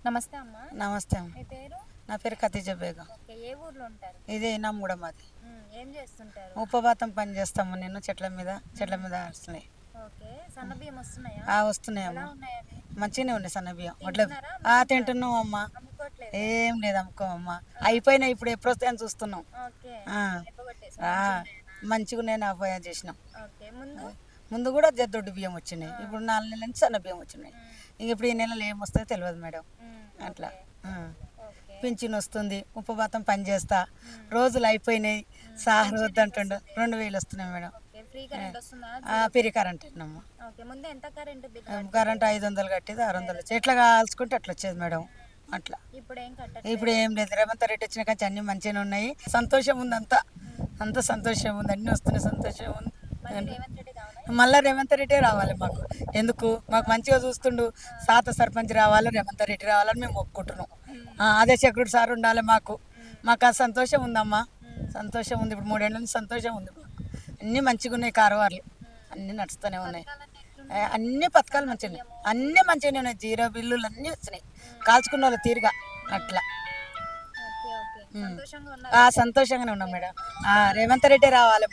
నమస్తే అమ్మా. నమస్తే అమ్మ. మీ పేరు? నా పేరు ఖతీజా బేగం. ఓకే. ఏ ఊర్లో ఉంటారు? ఇది ఇనాం కూడా మాది. ఏం చేస్తుంటారు? ఉపవాతం పని చేస్తాము. నేను చెట్ల మీద వస్తున్నాయి. ఓకే. సన్న బియ్యం వస్తున్నాయా? వస్తున్నాయమ్మా. ఎలా ఉన్నాయి అవి? మంచిగానే ఉన్నాయి సన్న బియ్యం. తింటున్నారా? తింటున్నాం అమ్మా. అమ్ముకోవట్లేదు. ఏం లేదు అమ్ముకోమమ్మా. అయిపోయినా ఇప్పుడు ఎప్పుడు వస్తాయని చూస్తున్నాం. ఓకే. ఆ, అయిపోగొట్టేసారా? మంచిగా నేను అపోయా చేసినాం. ఓకే. ముందు ముందు కూడా దొడ్డు బియ్యం వచ్చినాయి. ఇప్పుడు 4 నెలల నుంచి సన్న బియ్యం వచ్చినాయి. ఇంక ఇప్పుడు ఈ నెలలో ఏం వస్తాయో తెలియదు మేడం. అట్లా ఓకే. పింఛన్ వస్తుంది. ఉపవాతం పని చేస్తా. రోజులు అయిపోయినాయి. సార్ వద్దంటుండు. 2000 వస్తున్నాయి మేడం. ఓకే. ఫ్రీ కరెంట్ వస్తుందా? పిరి కరెంట్ అమ్మా. ఓకే. ముందు ఎంత కరెంట్ బిల్? కరెంట్ 500 కట్టేది 600 వచ్చేది. ఎట్లా కాల్చుకుంటే అట్లా వచ్చేది మేడం. అట్లా ఇప్పుడు ఏం కట్టట్లేదు. ఇప్పుడు ఏం లేదు. రేవంత్ రెడ్డి వచ్చిన కానీ అన్ని మంచిగానే ఉన్నాయి. సంతోషం ఉంది. అంత సంతోషం ఉంది. అన్ని వస్తున్నాయి. సంతోషం ఉంది. మళ్ళీ రేవంత్ రెడ్డి కావాలా? మళ్ళీ రేవంత్ రెడ్డి రావాలి మాకు. ఎందుకు మాకు మంచిగా చూస్తుండు. సాత సర్పంచ్ రావాలి, రేవంత్ రెడ్డి రావాలని మేము ఒప్పుకుంటున్నాం. అదే సెక్యూరిటీ సార్ ఉండాలి మాకు. మాకు ఆ సంతోషం ఉందమ్మా. సంతోషం ఉంది. ఇప్పుడు 3 ఏళ్ళ నుంచి సంతోషం ఉంది మాకు. అన్నీ మంచిగా ఉన్నాయి. కారవార్లు అన్నీ నడుస్తూనే ఉన్నాయి. అన్ని పథకాలు మంచిగా అన్నీ మంచిగానే ఉన్నాయి. 0 బిల్లులు అన్నీ వచ్చినాయి. కాల్చుకున్న వాళ్ళు తీరుగా అట్లా ఓకే. ఓకే. సంతోషంగా ఉన్నారు. సంతోషంగానే ఉన్నాం మేడం. రేవంత్ రెడ్డి రావాలి.